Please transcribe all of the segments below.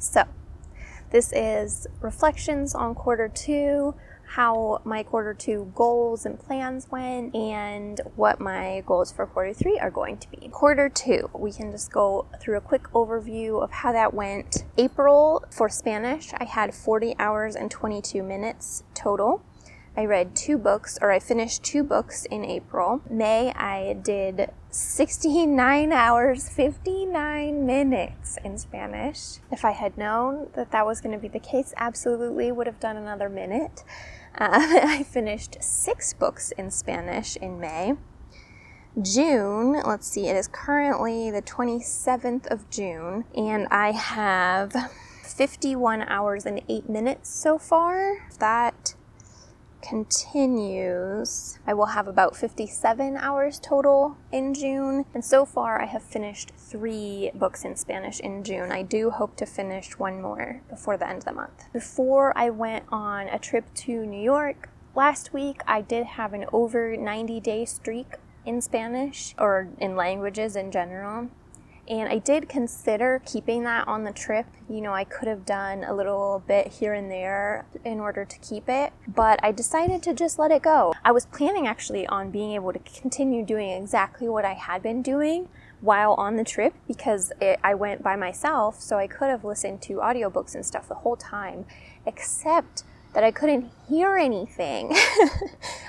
So, this is reflections on quarter two, how my quarter two goals and plans went, and what my goals for quarter three are going to be. Quarter two, we can just go through a quick overview of how that went. April, for Spanish, I had 40 hours and 22 minutes total. I read 2 books, or I finished 2 books in April. May, I did 69 hours, 59 minutes in Spanish. If I had known that that was going to be the case, absolutely would have done another minute. I finished 6 books in Spanish in May. June, let's see, it is currently the 27th of June, and I have 51 hours and 8 minutes so far. That continues, I will have about 57 hours total in June, and so far I have finished 3 books in Spanish in June. I do hope to finish 1 more before the end of the month. Before I went on a trip to New York last week, I did have an over 90-day streak in Spanish, or in languages in general. And I did consider keeping that on the trip. You know, I could have done a little bit here and there in order to keep it, but I decided to just let it go. I was planning actually on being able to continue doing exactly what I had been doing while on the trip, because I went by myself, so I could have listened to audiobooks and stuff the whole time, except that I couldn't hear anything.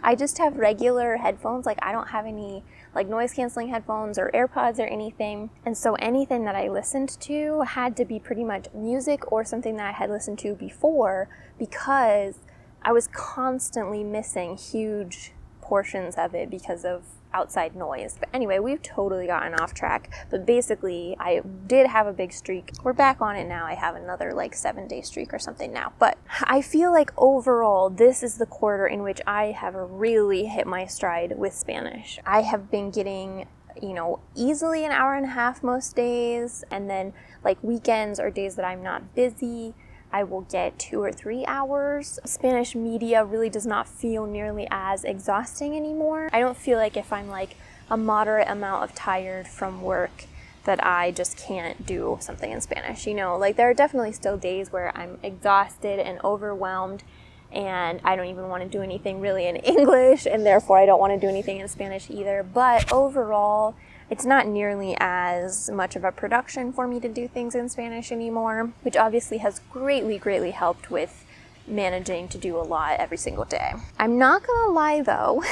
I just have regular headphones. Like, I don't have any like noise canceling headphones or AirPods or anything. And so anything that I listened to had to be pretty much music or something that I had listened to before, because I was constantly missing huge portions of it because of outside noise. But anyway, we've totally gotten off track. But basically, I did have a big streak. We're back on it now. I have another like 7-day streak or something now. But I feel like overall, this is the quarter in which I have really hit my stride with Spanish. I have been getting, you know, easily an hour and a half most days. And then like weekends or days that I'm not busy, I will get 2 or 3 hours. Spanish media really does not feel nearly as exhausting anymore. I don't feel like if I'm like a moderate amount of tired from work that I just can't do something in Spanish. You know, like there are definitely still days where I'm exhausted and overwhelmed and I don't even want to do anything really in English, and therefore I don't want to do anything in Spanish either. But overall, it's not nearly as much of a production for me to do things in Spanish anymore, which obviously has greatly helped with managing to do a lot every single day. I'm not gonna lie though,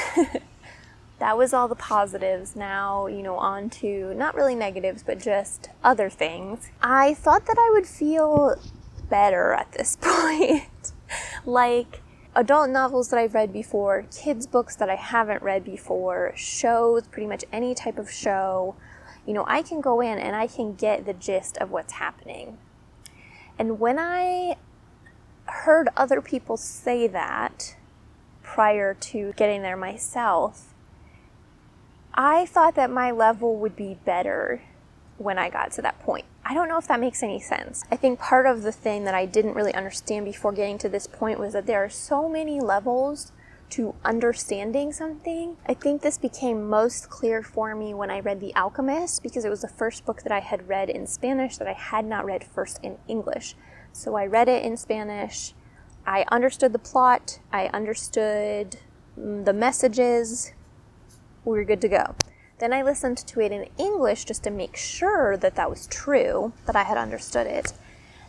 that was all the positives. Now, you know, on to not really negatives, but just other things. I thought that I would feel better at this point. Like, adult novels that I've read before, kids' books that I haven't read before, shows, pretty much any type of show, you know, I can go in and I can get the gist of what's happening. And when I heard other people say that prior to getting there myself, I thought that my level would be better when I got to that point. I don't know if that makes any sense. I think part of the thing that I didn't really understand before getting to this point was that there are so many levels to understanding something. I think this became most clear for me when I read The Alchemist, because it was the first book that I had read in Spanish that I had not read first in English. So I read it in Spanish, I understood the plot, I understood the messages, we were good to go. Then I listened to it in English just to make sure that that was true, that I had understood it.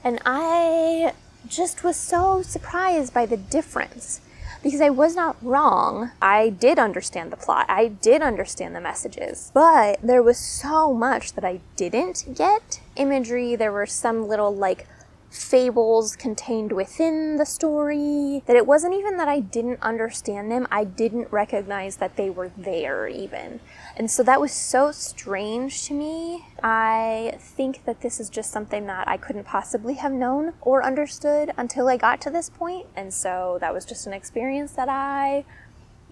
And I just was so surprised by the difference, because I was not wrong. I did understand the plot. I did understand the messages. But there was so much that I didn't get. Imagery, there were some little like fables contained within the story, that it wasn't even that I didn't understand them, I didn't recognize that they were there even. And so that was so strange to me. I think that this is just something that I couldn't possibly have known or understood until I got to this point. And so that was just an experience that I,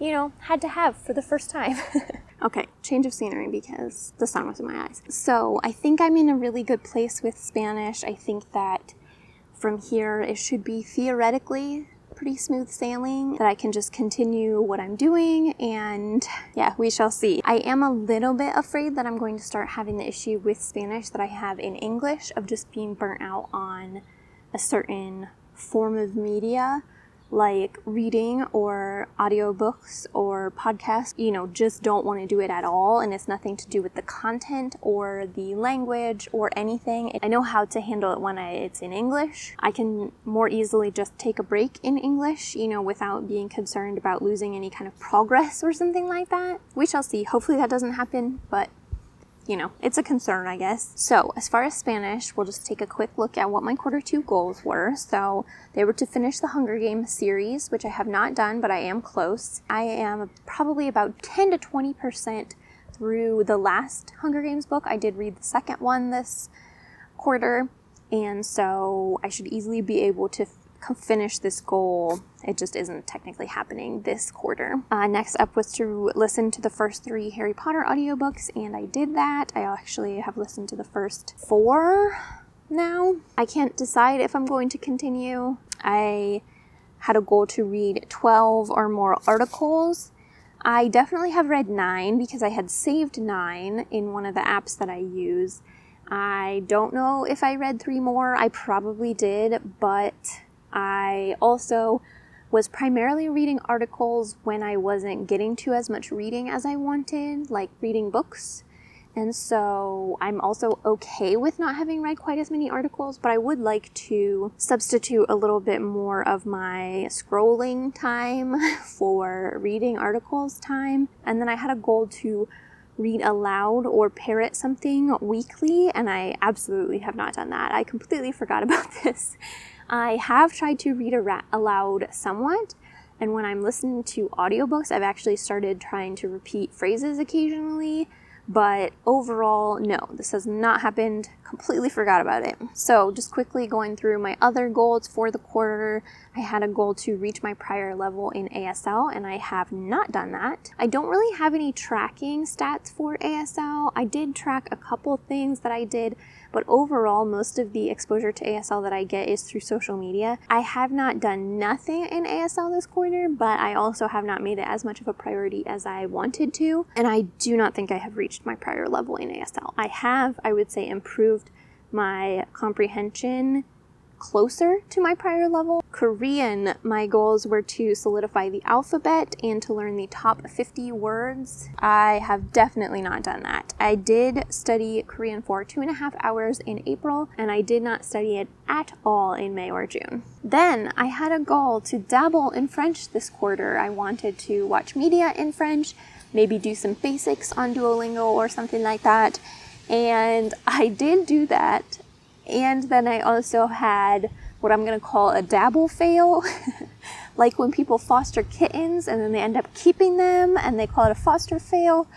you know, had to have for the first time. Okay, change of scenery because the sun was in my eyes. So I think I'm in a really good place with Spanish. I think that from here it should be theoretically pretty smooth sailing, that I can just continue what I'm doing, and yeah, we shall see. I am a little bit afraid that I'm going to start having the issue with Spanish that I have in English of just being burnt out on a certain form of media, like reading or audiobooks or podcasts. Just don't want to do it at all, and it's nothing to do with the content or the language or anything. I know how to handle it when it's in English. I can more easily just take a break in English, without being concerned about losing any kind of progress or something like that. We shall see. Hopefully that doesn't happen, but it's a concern, I guess. So as far as Spanish, we'll just take a quick look at what my quarter 2 goals were. So they were to finish the Hunger Games series, which I have not done, but I am close. I am probably about 10 to 20% through the last Hunger Games book. I did read the second one this quarter, and so I should easily be able to finish this goal. It just isn't technically happening this quarter. Next up was to listen to the first 3 Harry Potter audiobooks, and I did that. I actually have listened to the first 4 now. I can't decide if I'm going to continue. I had a goal to read 12 or more articles. I definitely have read 9 because I had saved 9 in one of the apps that I use. I don't know if I read 3 more. I probably did, but I also was primarily reading articles when I wasn't getting to as much reading as I wanted, like reading books. And so I'm also okay with not having read quite as many articles, but I would like to substitute a little bit more of my scrolling time for reading articles time. And then I had a goal to read aloud or parrot something weekly, and I absolutely have not done that. I completely forgot about this. I have tried to read aloud somewhat, and when I'm listening to audiobooks, I've actually started trying to repeat phrases occasionally, but overall, no, this has not happened. Completely forgot about it. So just quickly going through my other goals for the quarter, I had a goal to reach my prior level in ASL, and I have not done that. I don't really have any tracking stats for ASL. I did track a couple things that I did, but overall, most of the exposure to ASL that I get is through social media. I have not done nothing in ASL this quarter, but I also have not made it as much of a priority as I wanted to, and I do not think I have reached my prior level in ASL. I have, I would say, improved my comprehension closer to my prior level. Korean, my goals were to solidify the alphabet and to learn the top 50 words. I have definitely not done that. I did study Korean for 2.5 hours in April, and I did not study it at all in May or June. Then I had a goal to dabble in French this quarter. I wanted to watch media in French, maybe do some basics on Duolingo or something like that, and I did do that. And then I also had what I'm going to call a dabble fail. Like when people foster kittens and then they end up keeping them and they call it a foster fail.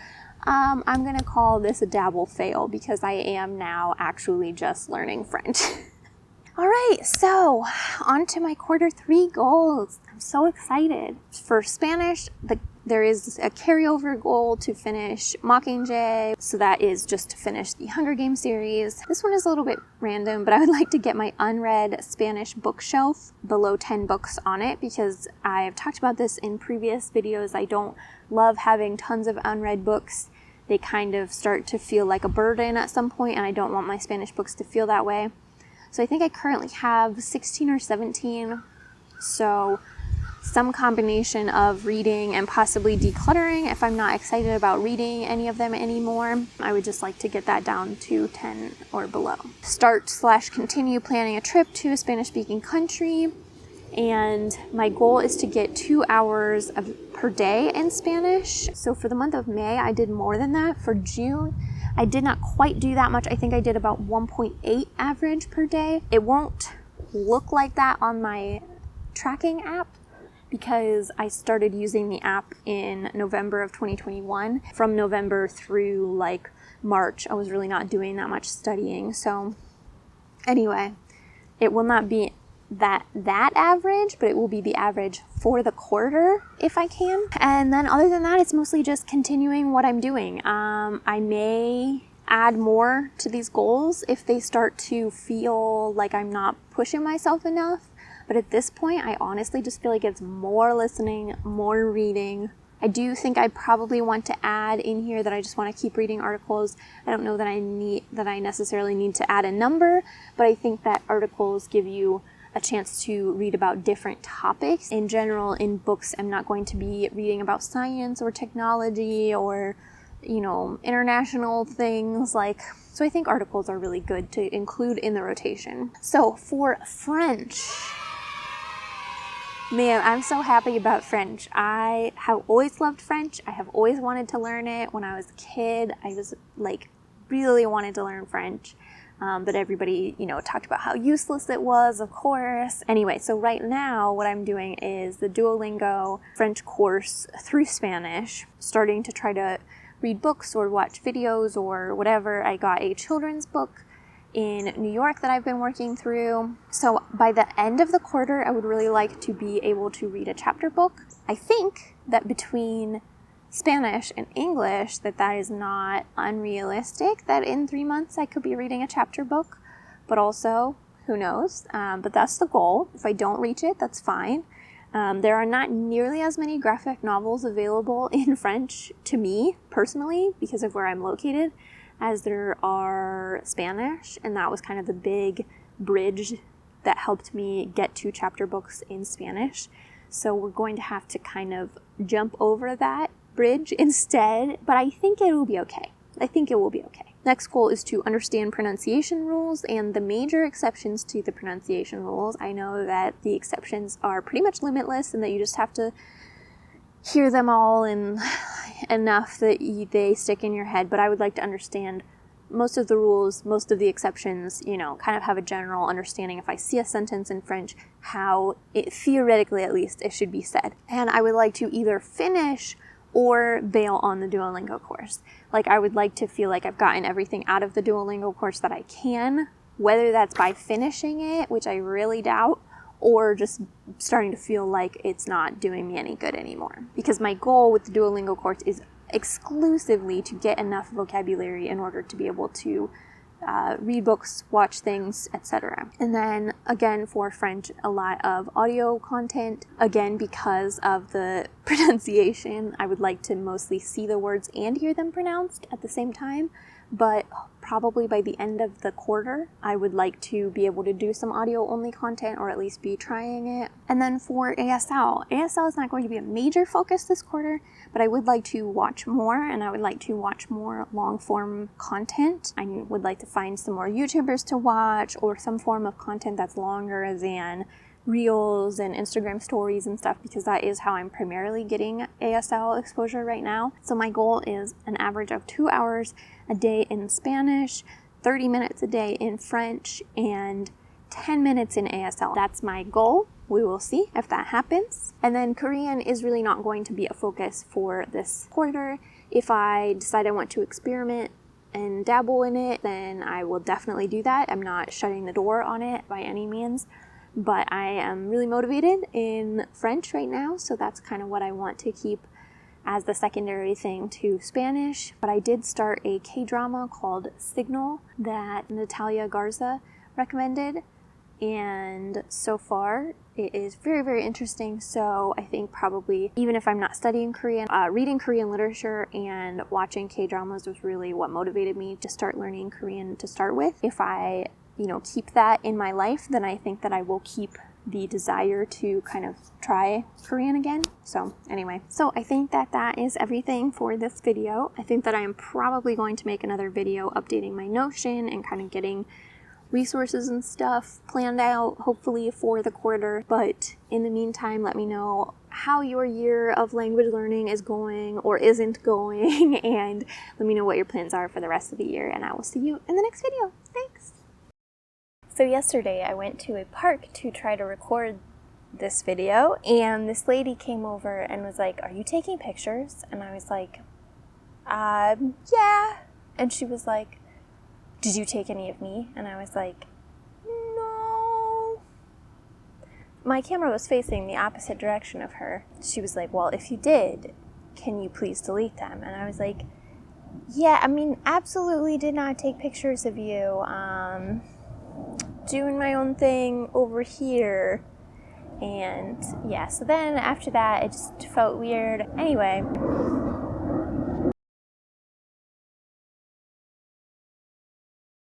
I'm going to call this a dabble fail because I am now actually just learning French. All right, so on to my quarter 3 goals. I'm so excited. For Spanish, there is a carryover goal to finish Mockingjay. So that is just to finish the Hunger Games series. This one is a little bit random, but I would like to get my unread Spanish bookshelf below 10 books on it because I've talked about this in previous videos. I don't love having tons of unread books. They kind of start to feel like a burden at some point, and I don't want my Spanish books to feel that way. So I think I currently have 16 or 17. So some combination of reading and possibly decluttering if I'm not excited about reading any of them anymore. I would just like to get that down to 10 or below. Start/continue planning a trip to a Spanish-speaking country. And my goal is to get 2 hours per day in Spanish. So for the month of May, I did more than that. For June, I did not quite do that much. I think I did about 1.8 average per day. It won't look like that on my tracking app because I started using the app in November of 2021. From November through like March, I was really not doing that much studying. So anyway, it will not be that average, but it will be the average for the quarter if I can. And then other than that, it's mostly just continuing what I'm doing. I may add more to these goals if they start to feel like I'm not pushing myself enough. But at this point, I honestly just feel like it's more listening, more reading. I do think I probably want to add in here that I just want to keep reading articles. I don't know that I necessarily need to add a number, but I think that articles give you a chance to read about different topics. In general, in books, I'm not going to be reading about science or technology or, international things so I think articles are really good to include in the rotation. So for French, man, I'm so happy about French. I have always loved French. I have always wanted to learn it. When I was a kid, I was really wanted to learn French. But everybody, talked about how useless it was, of course. Anyway, so right now what I'm doing is the Duolingo French course through Spanish, starting to try to read books or watch videos or whatever. I got a children's book in New York that I've been working through. So by the end of the quarter, I would really like to be able to read a chapter book. I think that between Spanish and English, that is not unrealistic, that in 3 months I could be reading a chapter book, but also, who knows? But that's the goal. If I don't reach it, that's fine. There are not nearly as many graphic novels available in French to me, personally, because of where I'm located, as there are Spanish, and that was kind of the big bridge that helped me get to chapter books in Spanish. So we're going to have to kind of jump over that bridge instead, but I think it will be okay. Next goal is to understand pronunciation rules and the major exceptions to the pronunciation rules. I know that the exceptions are pretty much limitless and that you just have to hear them all and enough that they stick in your head, but I would like to understand most of the rules, most of the exceptions, kind of have a general understanding if I see a sentence in French, how it, theoretically at least, it should be said. And I would like to either finish or bail on the Duolingo course. I would like to feel like I've gotten everything out of the Duolingo course that I can, whether that's by finishing it, which I really doubt, or just starting to feel like it's not doing me any good anymore. Because my goal with the Duolingo course is exclusively to get enough vocabulary in order to be able to read books, watch things, etc. And then again for French, a lot of audio content. Again, because of the pronunciation, I would like to mostly see the words and hear them pronounced at the same time. But probably by the end of the quarter, I would like to be able to do some audio only content, or at least be trying it. And then for ASL is not going to be a major focus this quarter, but I would like to watch more, and I would like to watch more long form content. I would like to find some more YouTubers to watch, or some form of content that's longer than Reels and Instagram stories and stuff, because that is how I'm primarily getting ASL exposure right now. So my goal is an average of 2 hours a day in Spanish, 30 minutes a day in French, and 10 minutes in ASL. That's my goal. We will see if that happens. And then Korean is really not going to be a focus for this quarter. If I decide I want to experiment and dabble in it, then I will definitely do that. I'm not shutting the door on it by any means. But I am really motivated in French right now, so that's kind of what I want to keep as the secondary thing to Spanish. But I did start a K-drama called Signal that Natalia Garza recommended, and so far it is very, very interesting. So I think probably, even if I'm not studying Korean, reading Korean literature and watching K-dramas was really what motivated me to start learning Korean to start with. If I keep that in my life, then I think that I will keep the desire to kind of try Korean again. So anyway, so I think that is everything for this video. I think that I am probably going to make another video updating my Notion and kind of getting resources and stuff planned out, hopefully for the quarter. But in the meantime, let me know how your year of language learning is going or isn't going, and let me know what your plans are for the rest of the year, and I will see you in the next video. Thanks! So yesterday I went to a park to try to record this video, and this lady came over and was like, "Are you taking pictures?" And I was like, yeah. And she was like, "Did you take any of me?" And I was like, "No." My camera was facing the opposite direction of her. She was like, "Well, if you did, can you please delete them?" And I was like, "Yeah, absolutely did not take pictures of you. Doing my own thing over here." And yeah, so then after that, it just felt weird. Anyway,